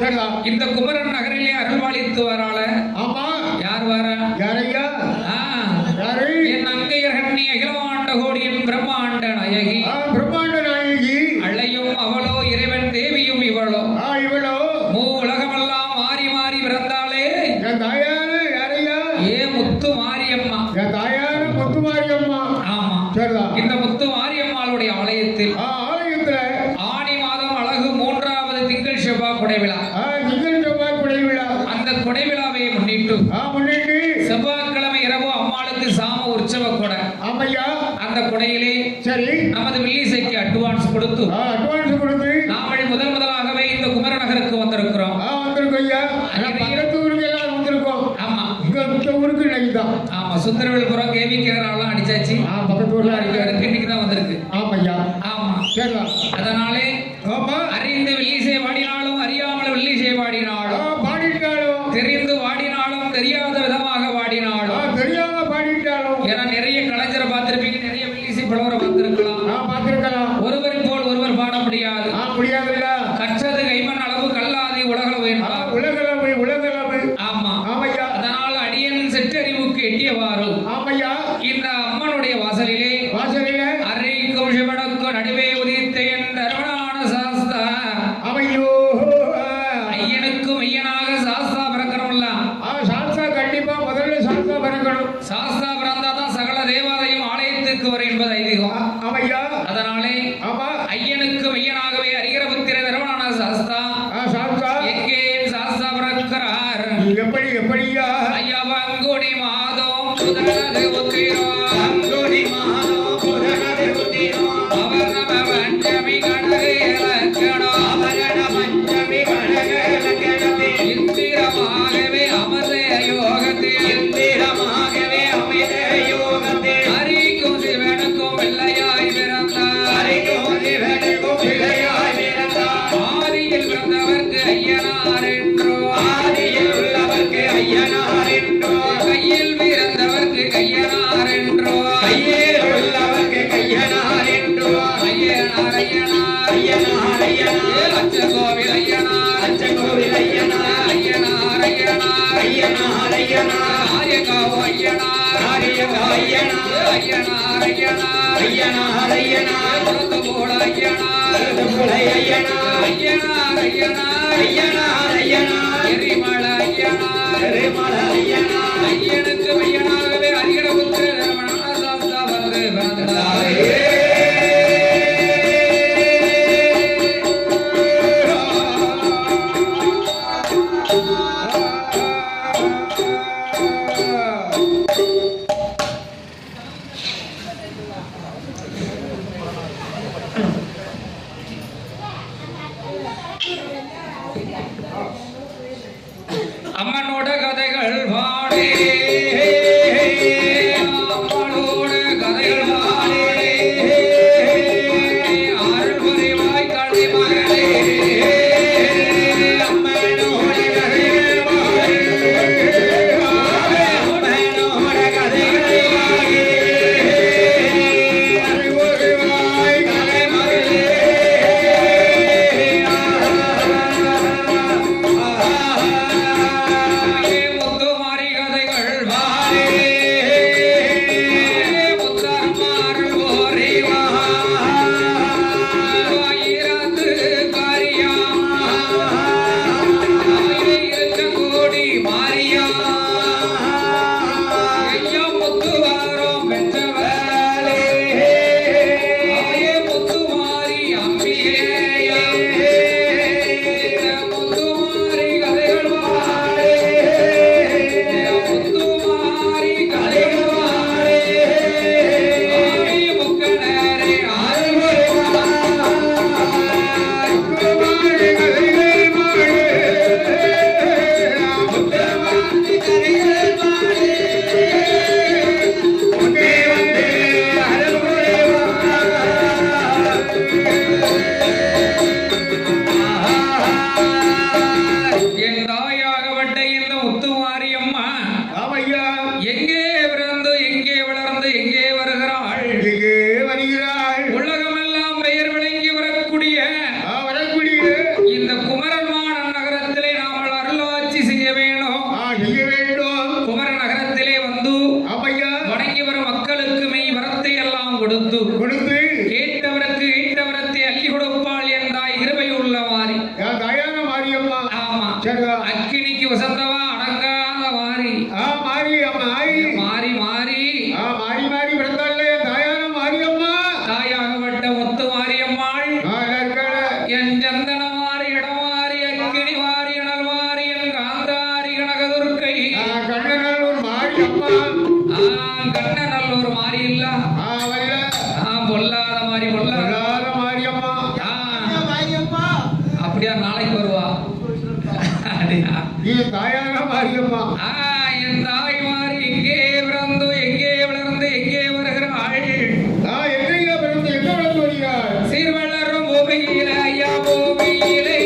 இந்த குமரன் நகரிலே அருள்வாளித்து வராள. ஆமா, யார் வரா? யாரையா? என் அங்கையர் கண்ணி அகிலமாண்ட கோடியின் பிரம்மாண்ட நாயகி. பிரம்மாண்ட நாயகி அள்ளையும் அவளோ, இறைவன் தேவியும் இவளோ. இவளோ மூ உலகமெல்லாம் மாறி மாறி பிறந்தாளே. என் தாயான யாரையா? ஏ முத்து மாரியம்மா. என் தாயான முத்து மாரியம்மா. ஆமா, இந்த முத்து மாரியம்மாளுடைய ஆலயத்தில் ஆடி மாதம் அழகு 3வது திங்கள் செவ்வாய் கொடைவிழா. அந்த கொடைவிழாவை முன்னிட்டு செவ்வாய்க்கிழமை இரவு அம்மாளுக்கு சாம உற்சவ கொடை. அந்த கொடையிலே சரி நமது வில்லிசைக்கு அட்வான்ஸ் கொடுத்து நாமல் முதலாகவே இந்த குமரநகருக்கு வந்திருக்கிறோம். ஆமா, சுந்தரவேல்புரம் கேவிக்கிறலாம் அடிச்சாச்சு. பக்கத்து ஊர்ல அடிக்கிறதுக்கு இன்னைக்கு தான் வந்திருக்கு. ஆமா, அதனாலே அறிந்து வெள்ளிசை வாடினாலும் அறியாமல் வெள்ளிசை வாடினாலும் தெரிந்து வாடினாலும் தெரியாத விதமாக வாடினாலும் தெரியாம பாடிட்டாலும். ஏன்னா நிறைய கலைஞரை பார்த்திருப்பீங்க, நிறைய வெள்ளிசை புலவரை பார்த்திருக்கலாம். ஒருவரை போல் ஒருவர் பாட முடியாது. கற்றது கைமண் அளவு கல்லாதி உலகளவு என்பார். உலகளவு. ஆமா, அதனால் அடியன் செற்றறிவுக்கு எட்டியவாறு இந்த அம்மனுடைய வாசலிலே அரைக்கும் சிவனுக்கு நடுவே உதித்த என் தர்மனான சாஸ்தா. ஐயனுக்கும் ஐயனாக சாஸ்தா பிறக்கணும்ல. சாஸ்தா கண்டிப்பா முதல்ல சாஸ்தா பிறக்கணும். சாஸ்தா பிறந்தாதான் சகல தேவாலயம் ஆலயத்துக்கு வரும் என்பது ஐதீகம். அதனாலே ஐயனுக்கு ஐயனாகவே அரிகரபுத்திர தர்மனான சாஸ்தா எங்கே சாஸ்தா பிறக்கிறார்? எப்படியா? ஐயா பங்குனி மாதம் புதனது உத்திரம். அவர் நம பஞ்சமி கணக்கு இலக்கணம். இந்திரமாகவே அமர்ந்த யோகத்தில் ஹரிக்கும் சிவனுக்கும் பிள்ளையாய் பிறந்தார். ஆதியில் பிறந்தவர்க்கு ஐயனார் என்றோ. கையில் பிறந்தவர்க்கு கையனார் என்றோ. ஐயனார் அச்சகோவில் ஐயனார் ஆரியகாவோ ஐயனார் புறத்து போட ஐயனார் எரிமல ஐயனார் ஐயனுக்கு ஐயனாகவே அரிகரபுத்திர தர்மனான சாஸ்தா வந்து பிறந்தாரே. அம்மனோட கதைகள் பாடே, அம்மனோட கதைகள் பாடே, அருள் புரிவாய் கலை மகளே. அம்மனோட கதைகள் பாடே, அம்மனோட கதைகள் பாடே, அருள் புரிவாய் கலை மகளே. முத்து மாரி கதைகள் அக்கினிக்கு வசந்தவா அடங்காத மாறி மாறி மாறி மாறி மாறி மாறி பிறந்தாலே தாயான மாரியம்மா தாயாகப்பட்ட முத்து மாரியம்மாள் என் சந்தன மாறி இடமாறி அக்கினி மாறி அனல் மாறி என் காந்தாரி கனகதுர்க்கை கண்ணநல்லூர் மாரியம்மா கண்ணநல்லூர் மாறி இல்ல பொல்லாத மாறி பொல்லாத மாரியம்மா அப்படியா நாளைக்கு வருவா தாயான மாரியம்மா என் தாய் மாறி எங்கே பிறந்து எங்கே வளர்ந்து எங்கே வருகிறாள் எங்கே பிறந்து எங்க வளர்ந்து வருகிறாள் சீர்வளரும் பூமியிலே ஐயா பூமியிலே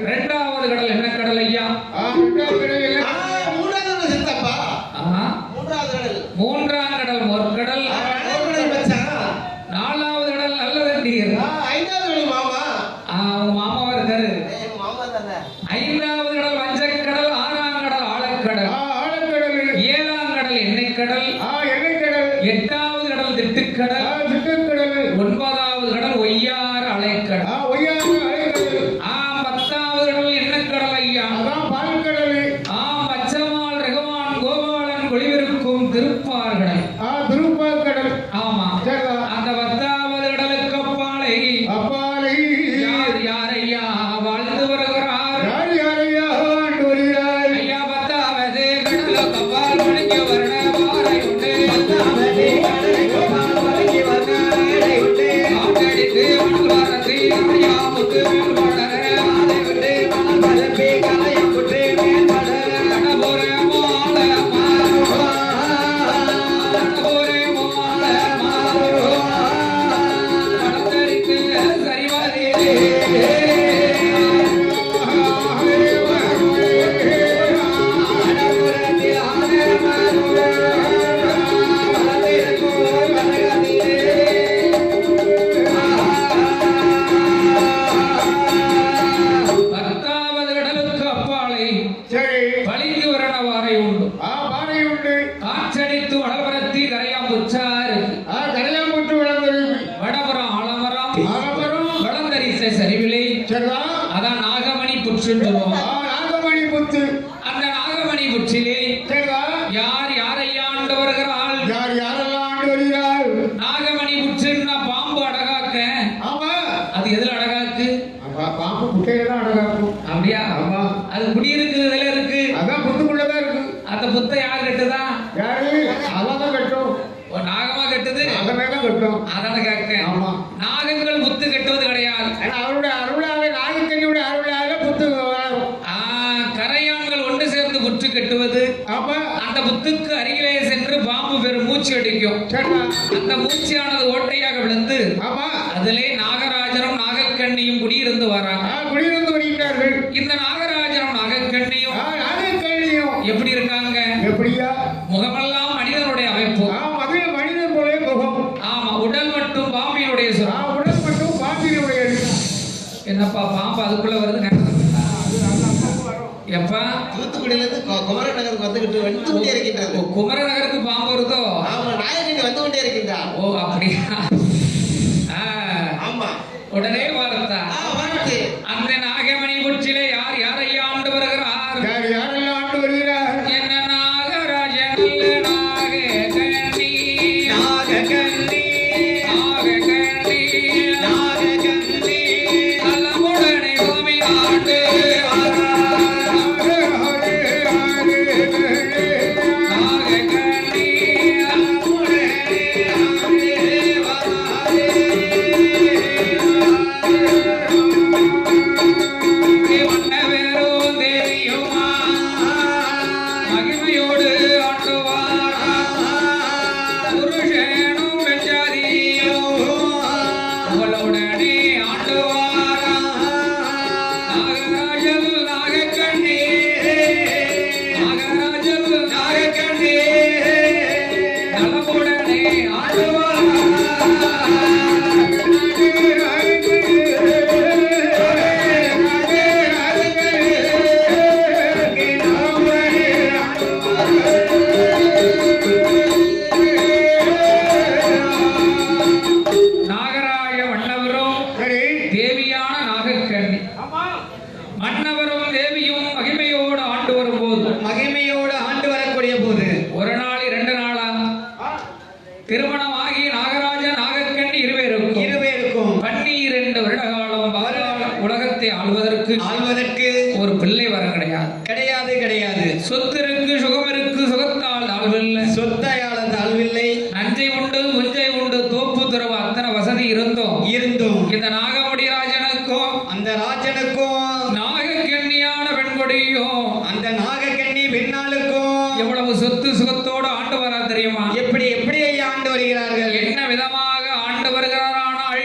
இரண்டாவது கடல் என்ன கடல் ஐயா? மூன்றாம் கடல் மோர்க்கடல். நாலாவது கடல் நல்லதண்டீர். மாமாவா இருக்காரு. ஐந்தாவது கடல் வஞ்சக்கடல். ஆறாம் கடல் ஆழக்கடல். ஏழாம் கடல் எண்ணெய்க்கடல். எட்டாவது கடல் திட்டுக்கடல். ஒன்பதாவது கடல் ஒய்யார அலைக்கடல். பத்தாவது கடல் என்ன கடல் ஐயா? பச்சமால் ரகுமான் கோபாலன் ஒளிவிருக்கும் திருப்பார்கடல். திருப்பார்கடல். ஆமா. அந்த பத்தாவது கடலுக்கு அப்பாலை யார் யார் ஐயா வாழ்ந்து வருகிறார்? ஐயா பத்தாவது கடலுக்கு அப்பால் மணிக்கு வரண பாறை உண்டு. ஆட்டடித்து மணல் வாரத்தி ஐயா முத்து அதான் நாகமணி புற்று. அந்த நாகமணி புற்றிலே யார் யாரையா ஆண்டு வருகிறாள்? நாகமணி புற்றுன்னா பாம்பு அடகாக்க. அது எதுல அடகாக்கு? பாம்பு புட்டையெல்லாம் அடகாக்கும். அப்படியா? அது குடியிருக்கு, இதுல இருக்கு. அதான் புத்துக்குள்ளதான் இருக்கு. அந்த புத்தை யார் கட்டுதா? யாரு? அதான் கட்டும். நாகமா கட்டுது. அதனால கட்டும். அதான கேட்க. ஆமா. நாகங்கள் புத்து கட்டுவது கிடையாது. அவருடைய அருளாக நாகக்கண்ணியுடைய அருளாக புத்து வளரும். கரையான்கள் ஒன்று சேர்ந்து புற்று கட்டுவது. ஆமா. அந்த புத்துக்கு அருகிலே சென்று பாம்பு பெரும் மூச்சு அடிக்கும். அந்த மூச்சியானது ஓட்டையாக விழுந்து அதிலே நாகராஜனும் நாகக்கண்ணியும் குடியிருந்து வராங்க. குடியிருந்து வருகிறார்கள். இந்த நாகராஜனும் நாகக்கண்ணியும் எப்படி இருக்காங்க? எப்படியா? முகமெல்லாம் மனிதனுடைய அமைப்பு. மனிதன் போல முகம். ஆமா. உடல் மட்டும் பாம்பினுடைய உடல் மட்டும் பாம்பினுடைய. என்னப்பா பாம்பு அதுக்குள்ள வருது? எப்பா தூத்துக்குடியிலிருந்து குமரன் நகருக்கு வந்துகிட்டு வந்துகிட்டே இருக்கின்றது. குமரன் நகருக்கு பாம்பு வருதோ? ஆமா, நாயகன் வந்து கொண்டே இருக்கின்றா. ஓ அப்படியா? ஆமா. உடனே வார்த்தா வார்த்தை. அந்த நாகமணி புற்றிலே யார் யாரையா ஆண்டு வருகிறார்? யாரெல்லாம் ஆண்டு வருகிறார்? என்ன நாகராஜன் நாகக்கண்ணி நாகக்கண்ணி நாகக்கண்ணி நாகக்கண்ணி நலமுடனே பூமி ஆண்டு திருமணமாகி நாகராஜன் நாகக்கண்ணி இருவேருக்கும் 12 வருட காலம் உலகத்தை ஆள்வதற்கு ஒரு பிள்ளை வர கிடையாது. சொத்து இருக்கு, சுகம் இருக்கு, சுகத்தால் தாழ்வில்லை, சொத்தாயால் தாழ்வில்லை. நஞ்சை உண்டு, முஞ்சை உண்டு, தோப்பு துறவு அத்தனை வசதி இருந்தும் இந்த நாகமுடி ராஜனுக்கும் அந்த ராஜனுக்கும் நாகக்கண்ணியான பெண்கொடியும் அந்த நாகக்கண்ணி பெண்ணாளுக்கும் எவ்வளவு சொத்து சுகத்தோடு ஆண்டு வரா தெரியுமா? எப்படி ஆண்டு வருகிறார்கள்? என்ன விதமாக ஆண்டு வருகிறாரானால்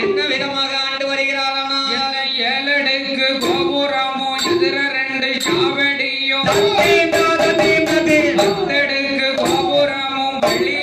என்ன விதமாக ஆண்டு வருகிறாரானால் என்ன 7 அடுக்கு கோபுரமும் எதிர 2 சாவடியும் 10 அடுக்கு கோபுரமும் பள்ளி